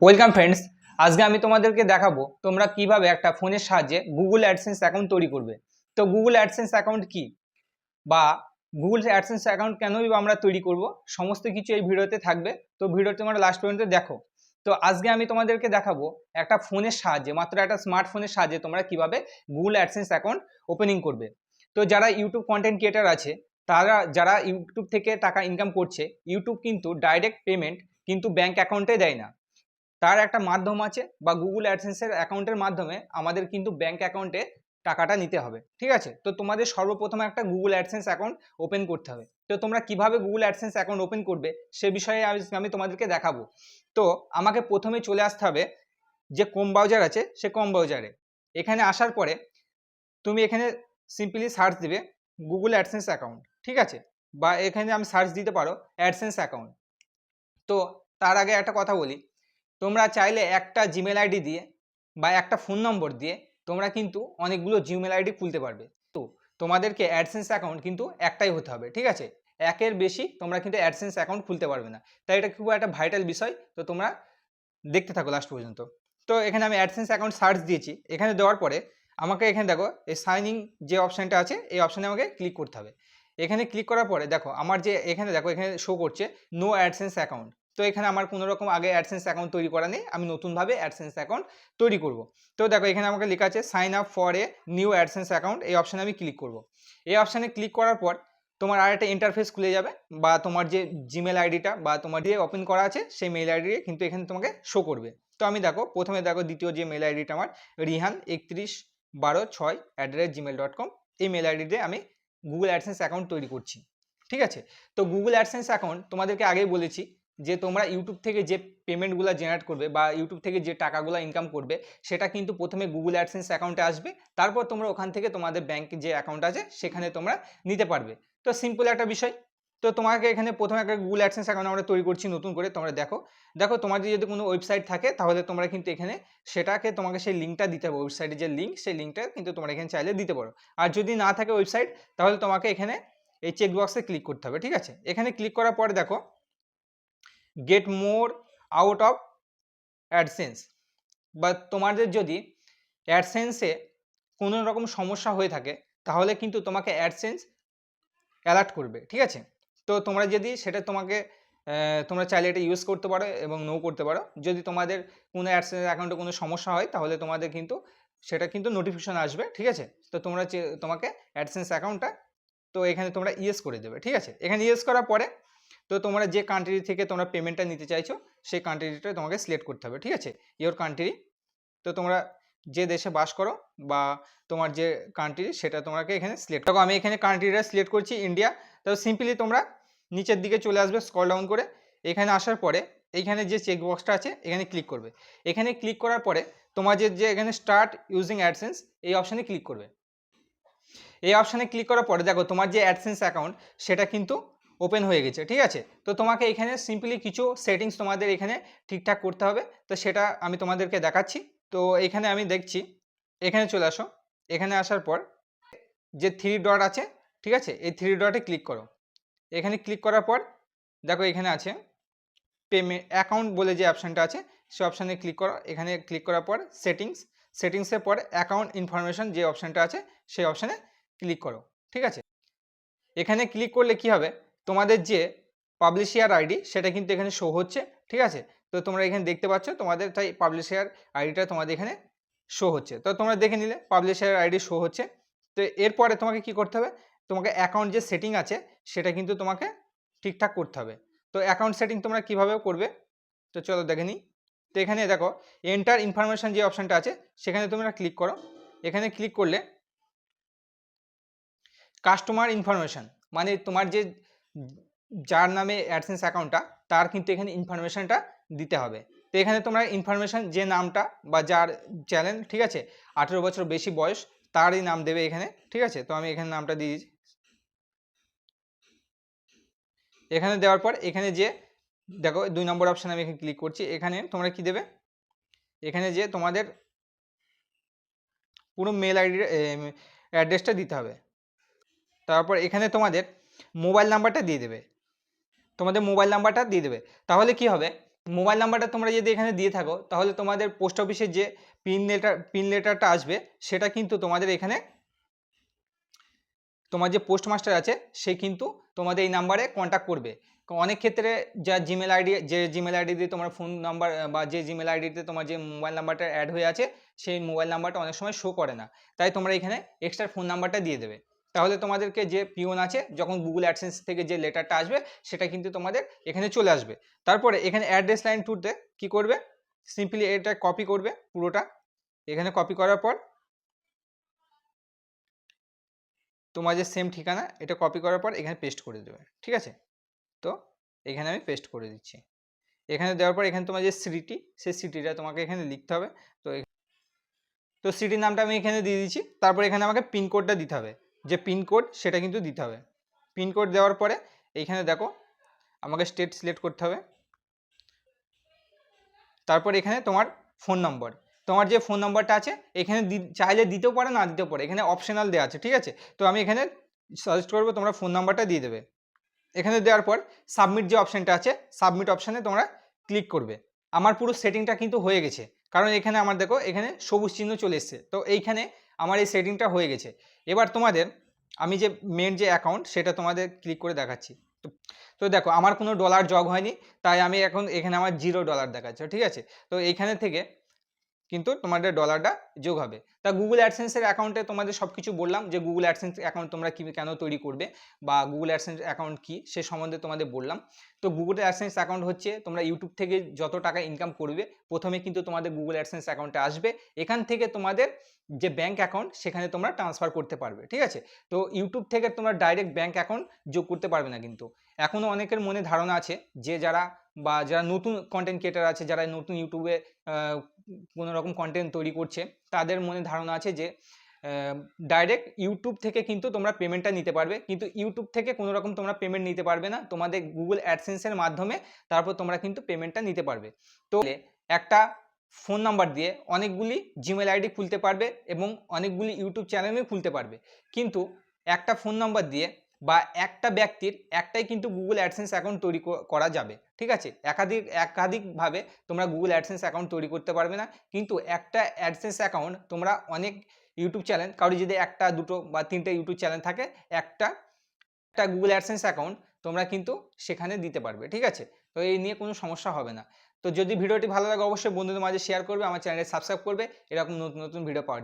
Welcome friends. আজকে আমি তোমাদেরকে দেখাবো তোমরা কিভাবে একটা ফোনের সাহায্যে গুগল অ্যাডসেন্স অ্যাকাউন্ট তৈরি করবে। তো গুগল অ্যাডসেন্স অ্যাকাউন্ট কি বা গুগল অ্যাডসেন্স অ্যাকাউন্ট কেনই বা আমরা তৈরি করব, সমস্ত কিছু এই ভিডিওতে থাকবে। তো ভিডিওটি তোমরা লাস্ট পর্যন্ত দেখো। তো আজকে আমি তোমাদেরকে দেখাবো একটা ফোনের সাহায্যে, মাত্র একটা স্মার্টফোনের সাহায্যে তোমরা কিভাবে গুগল অ্যাডসেন্স অ্যাকাউন্ট ওপেনিং করবে। তো যারা ইউটিউব কন্টেন্ট ক্রিয়েটার আছে, যারা ইউটিউব থেকে টাকা ইনকাম করছে, ইউটিউব কিন্তু ডাইরেক্ট পেমেন্ট কিন্তু ব্যাংক অ্যাকাউন্টে দেয় না। তার একটা মাধ্যম আছে, বা গুগল অ্যাডসেন্সের অ্যাকাউন্টের মাধ্যমে আমাদের কিন্তু ব্যাংক অ্যাকাউন্টে টাকাটা নিতে হবে। ঠিক আছে, তো তোমাদের সর্বপ্রথমে একটা গুগল অ্যাডসেন্স অ্যাকাউন্ট ওপেন করতে হবে। তো তোমরা কিভাবে গুগল অ্যাডসেন্স অ্যাকাউন্ট ওপেন করবে সে বিষয়ে আমি তোমাদেরকে দেখাবো। তো আমাকে প্রথমে চলে আসতে হবে যে ক্রোম ব্রাউজার আছে, সে ক্রোম ব্রাউজারে। এখানে আসার পরে তুমি এখানে সিম্পলি সার্চ দিবে গুগল অ্যাডসেন্স অ্যাকাউন্ট। ঠিক আছে, বা এখানে আমি সার্চ দিতে পারো অ্যাডসেন্স অ্যাকাউন্ট। তো তার আগে একটা কথা বলি, তোমরা চাইলে একটা জিমেল আইডি দিয়ে বা একটা ফোন নম্বর দিয়ে তোমরা কিন্তু অনেকগুলো জিমেল আইডি খুলতে পারবে। তো তোমাদেরকে অ্যাডসেন্স অ্যাকাউন্ট কিন্তু একটাই হতে হবে। ঠিক আছে, একের বেশি তোমরা কিন্তু অ্যাডসেন্স অ্যাকাউন্ট খুলতে পারবে না। তাই এটা খুব একটা ভাইটাল বিষয়। তো তোমরা দেখতে থাকো লাস্ট পর্যন্ত। তো এখানে আমি অ্যাডসেন্স অ্যাকাউন্ট সার্চ দিয়েছি। এখানে দেওয়ার পরে আমাকে এখানে দেখো এই সাইন ইন যে অপশানটা আছে, এই অপশানে আমাকে ক্লিক করতে হবে। এখানে ক্লিক করার পরে দেখো আমার যে এখানে দেখো এখানে শো করছে নো অ্যাডসেন্স অ্যাকাউন্ট। তো এখানে আমার কোনো রকম আগে অ্যাডসেন্স অ্যাকাউন্ট তৈরি করা নেই, আমি নতুনভাবে অ্যাডসেন্স অ্যাকাউন্ট তৈরি করব। তো দেখো এখানে আমাকে লেখা আছে sign up for a new AdSense account, এই অপশানে আমি ক্লিক করব। এই অপশানে ক্লিক করার পর তোমার আর একটা ইন্টারফেস খুলে যাবে, বা তোমার যে জিমেল আইডিটা বা তোমার যে ওপেন করা আছে সেই মেল আইডি কিন্তু এখানে তোমাকে শো করবে। তো আমি দেখো প্রথমে দেখো দ্বিতীয় যে মেল আইডিটা আমার rihan3112@gmail.com, এই মেল আইডি দিয়ে আমি গুগল অ্যাডসেন্স অ্যাকাউন্ট তৈরি করছি। ঠিক আছে, তো গুগল অ্যাডসেন্স অ্যাকাউন্ট তোমাদেরকে আগেই বলেছি যে তোমরা ইউটিউব থেকে যে পেমেন্টগুলো জেনারেট করবে বা ইউটিউব থেকে যে টাকাগুলো ইনকাম করবে, সেটা কিন্তু প্রথমে গুগল অ্যাডসেন্স অ্যাকাউন্টে আসবে। তারপর তোমরা ওখান থেকে তোমাদের ব্যাংক যে অ্যাকাউন্ট আছে সেখানে তোমরা নিতে পারবে। তো সিম্পল একটা বিষয়। তো তোমাকে এখানে প্রথমে একটা গুগল অ্যাডসেন্স অ্যাকাউন্ট আমরা তৈরি করছি নতুন করে। তোমরা দেখো দেখো তোমাদের যদি কোনো ওয়েবসাইট থাকে তাহলে তোমরা কিন্তু এখানে সেটাকে তোমাকে সেই লিঙ্কটা দিতে হবে। ওয়েবসাইটের যে লিঙ্ক, সেই লিঙ্কটা কিন্তু তোমরা এখানে চাইলে দিতে পারো। আর যদি না থাকে ওয়েবসাইট, তাহলে তোমাকে এখানে এই চেক বক্সে ক্লিক করতে হবে। ঠিক আছে, এখানে ক্লিক করার পরে দেখো get more out of AdSense, বা তোমাদের যদি অ্যাডসেন্সে কোনো রকম সমস্যা হয়ে থাকে তাহলে কিন্তু তোমাকে অ্যাডসেন্স অ্যালার্ট করবে। ঠিক আছে, তো তোমরা যদি সেটা তোমাকে তোমরা চাইলে এটা ইউজ করতে পারো এবং নো করতে পারো। যদি তোমাদের কোনো অ্যাডসেন্স অ্যাকাউন্টে কোনো সমস্যা হয় তাহলে তোমাদের কিন্তু সেটা কিন্তু নোটিফিকেশন আসবে। ঠিক আছে, তো তোমরা তোমাকে অ্যাডসেন্স অ্যাকাউন্টটা তো এখানে তোমরা ইয়েস করে দেবে। ঠিক আছে, এখানে ইয়েস করার পরে তো তোমরা যে কান্ট্রি থেকে তোমরা পেমেন্টটা নিতে চাইছো সেই কান্ট্রিটা তোমাকে সিলেক্ট করতে হবে। ঠিক আছে, ইওর কান্ট্রি। তো তোমরা যে দেশে বাস করো বা তোমার যে কান্ট্রি সেটা তোমাকে এখানে সিলেক্ট করো। আমি এখানে কান্ট্রিটা সিলেক্ট করছি ইন্ডিয়া। তো সিম্পলি তোমরা নিচের দিকে চলে আসবে স্ক্রল ডাউন করে। এখানে আসার পরে এইখানে যে চেক বক্সটা আছে এখানে ক্লিক করবে। এখানে ক্লিক করার পরে তোমার যে এখানে স্টার্ট ইউজিং অ্যাডসেন্স এই অপশানে ক্লিক করবে। এই অপশানে ক্লিক করার পরে দেখো তোমার যে অ্যাডসেন্স অ্যাকাউন্ট সেটা কিন্তু ওপেন হয়ে গেছে। ঠিক আছে, তো তোমাকে এখানে সিম্পলি কিছু সেটিংস তোমাদের এখানে ঠিকঠাক করতে হবে। তো সেটা আমি তোমাদেরকে দেখাচ্ছি। তো এখানে আমি দেখছি, এখানে চলে আসো। এখানে আসার পর যে থ্রি ডট আছে, ঠিক আছে, এই থ্রি ডটে ক্লিক করো। এখানে ক্লিক করার পর দেখো এখানে আছে পেমেন্ট অ্যাকাউন্ট বলে যে অপশানটা আছে, সেই অপশানে ক্লিক করো। এখানে ক্লিক করার পর সেটিংসের পর অ্যাকাউন্ট ইনফরমেশন যে অপশানটা আছে সেই অপশানে ক্লিক করো। ঠিক আছে, এখানে ক্লিক করলে কি হবে, তোমাদের যে পাবলিশিয়ার আইডি সেটা কিন্তু এখানে শো হচ্ছে। ঠিক আছে, তো তোমরা এখানে দেখতে পাচ্ছ তোমাদের তাই পাবলিশিয়ার আইডিটা তোমাদের এখানে শো হচ্ছে। তো তোমরা দেখে নিলে পাবলিশিয়ার আইডি শো হচ্ছে। তো এরপরে তোমাকে কি করতে হবে, তোমাকে অ্যাকাউন্ট যে সেটিং আছে সেটা কিন্তু তোমাকে ঠিকঠাক করতে হবে। তো অ্যাকাউন্ট সেটিং তোমরা কীভাবে করবে তো চলো দেখে নিই। তো এখানে দেখো এন্টার ইনফরমেশন যে অপশানটা আছে সেখানে তোমরা ক্লিক করো। এখানে ক্লিক করলে কাস্টমার ইনফরমেশান, মানে তোমার যে যার নামে অ্যাডসেন্স অ্যাকাউন্টটা তার কিন্তু এখানে ইনফরমেশানটা দিতে হবে। তো এখানে তোমরা ইনফরমেশান যে নামটা বা যার চ্যানেল, ঠিক আছে, 18 বছর বেশি বয়স তারই নাম দেবে এখানে। ঠিক আছে, তো আমি এখানে নামটা দিয়ে দিচ্ছি। এখানে দেওয়ার পর এখানে যে দেখো 2 নম্বর অপশান আমি এখানে ক্লিক করছি। এখানে তোমরা কি দেবে, এখানে যে তোমাদের পুরো মেল আইডির অ্যাড্রেসটা দিতে হবে। তারপর এখানে তোমাদের মোবাইল নাম্বারটা দিয়ে দেবে, তোমাদের মোবাইল নাম্বারটা দিয়ে দেবে। তাহলে কি হবে, মোবাইল নাম্বারটা তোমরা যদি এখানে দিয়ে থাকো তাহলে তোমাদের পোস্ট অফিসের যে পিন লেটারটা আসবে সেটা কিন্তু তোমাদের এখানে তোমার যে পোস্ট মাস্টার আছে সে কিন্তু তোমাদের এই নাম্বারে কন্ট্যাক্ট করবে। অনেক ক্ষেত্রে যা জিমেল আইডি দিয়ে তোমার ফোন নাম্বার বা যে জিমেল আইডিতে তোমার যে মোবাইল নাম্বারটা অ্যাড হয়ে আছে সেই মোবাইল নাম্বারটা অনেক সময় শো করে না, তাই তোমরা এখানে এক্সট্রা ফোন নাম্বারটা দিয়ে দেবে। তাহলে তোমাদেরকে যে পিওন আছে যখন গুগল অ্যাডসেন্স থেকে যে লেটারটা আসবে সেটা কিন্তু তোমাদের এখানে চলে আসবে। তারপরে এখানে অ্যাড্রেস লাইন টুতে কী করবে, সিম্পলি এটা কপি করবে পুরোটা। এখানে কপি করার পর তোমার যে সেম ঠিকানা এটা কপি করার পর এখানে পেস্ট করে দেবে, ঠিক আছে। তো এখানে আমি পেস্ট করে দিচ্ছি। এখানে দেওয়ার পর এখানে তোমার যে সিটি সেই সিটিটা তোমাকে এখানে লিখতে হবে। তো সিটির নামটা আমি এখানে দিয়ে দিচ্ছি। তারপর এখানে আমাকে পিনকোডটা দিতে হবে, যে পিনকোড সেটা কিন্তু দিতে হবে। পিনকোড দেওয়ার পরে এইখানে দেখো আমাকে স্টেট সিলেক্ট করতে হবে। তারপর এখানে তোমার ফোন নম্বর, তোমার যে ফোন নাম্বারটা আছে এখানে চাইলে দিতেও পারে না দিতেও পারে, এখানে অপশনাল দেওয়া আছে, ঠিক আছে। তো আমি এখানে সাজেস্ট করবো তোমরা ফোন নাম্বারটা দিয়ে দেবে। এখানে দেওয়ার পর সাবমিট যে অপশানটা আছে সাবমিট অপশানে তোমরা ক্লিক করবে। আমার পুরো সেটিংটা কিন্তু হয়ে গেছে, কারণ এখানে আমার দেখো এখানে সবুজ চিহ্ন চলে এসছে। তো এইখানে আমার এই সেটিংটা হয়ে গেছে। এবার তোমাদের আমি যে মেন যে অ্যাকাউন্ট সেটা তোমাদের ক্লিক করে দেখাচ্ছি। তো দেখো আমার কোনো ডলার জগ হয়নি, তাই আমি এখন এখানে আমার $0 দেখাচ্ছে, ঠিক আছে। তো এইখানে থেকে কিন্তু তোমাদের ডলারটা যোগ হবে। তা গুগল অ্যাডসেন্সের অ্যাকাউন্টে তোমাদের সব কিছু বললাম, যে গুগল অ্যাডসেন্স অ্যাকাউন্ট তোমরা কেন তৈরি করবে বা গুগল অ্যাডসেন্স অ্যাকাউন্ট কী সে সম্বন্ধে তোমাদের বললাম। তো গুগল অ্যাডসেন্স অ্যাকাউন্ট হচ্ছে তোমরা ইউটিউব থেকে যত টাকা ইনকাম করবে প্রথমে কিন্তু তোমাদের গুগল অ্যাডসেন্স অ্যাকাউন্টে আসবে। এখান থেকে তোমাদের যে ব্যাঙ্ক অ্যাকাউন্ট সেখানে তোমরা ট্রান্সফার করতে পারবে, ঠিক আছে। তো ইউটিউব থেকে তোমরা ডাইরেক্ট ব্যাঙ্ক অ্যাকাউন্ট যোগ করতে পারবে না। কিন্তু এখনও অনেকের মনে ধারণা আছে যে যারা নতুন কন্টেন্ট ক্রিয়েটার আছে, যারা নতুন ইউটিউবে কোনো রকম কন্টেন্ট তৈরি করছে, তাদের মনে ধারণা আছে যে ডাইরেক্ট ইউটিউব থেকে কিন্তু তোমরা পেমেন্টটা নিতে পারবে। কিন্তু ইউটিউব থেকে কোনো রকম তোমরা পেমেন্ট নিতে পারবে না, তোমাদের গুগল অ্যাডসেন্সের মাধ্যমে তারপর তোমরা কিন্তু পেমেন্টটা নিতে পারবে। তো একটা ফোন নাম্বার দিয়ে অনেকগুলি জিমেল আইডি খুলতে পারবে এবং অনেকগুলি ইউটিউব চ্যানেলও খুলতে পারবে। কিন্তু একটা ফোন নাম্বার দিয়ে বা একটা ব্যক্তির একটাই কিন্তু গুগল অ্যাডসেন্স অ্যাকাউন্ট তৈরি করা যাবে, ঠিক আছে। একাধিকভাবে তোমরা গুগল অ্যাডসেন্স অ্যাকাউন্ট তৈরি করতে পারবে না। কিন্তু একটা অ্যাডসেন্স অ্যাকাউন্ট তোমরা অনেক ইউটিউব চ্যানেল, কারো যদি একটা দুটো বা তিনটে ইউটিউব চ্যানেল থাকে, একটা গুগল অ্যাডসেন্স অ্যাকাউন্ট তোমরা কিন্তু সেখানে দিতে পারবে, ঠিক আছে। তো এই নিয়ে কোনো সমস্যা হবে না। তো যদি ভিডিওটি ভালো লাগে অবশ্যই বন্ধুদের মাঝে শেয়ার করবে, আমার চ্যানেলে সাবস্ক্রাইব করবে এরকম নতুন নতুন ভিডিও পাওয়ার জন্য।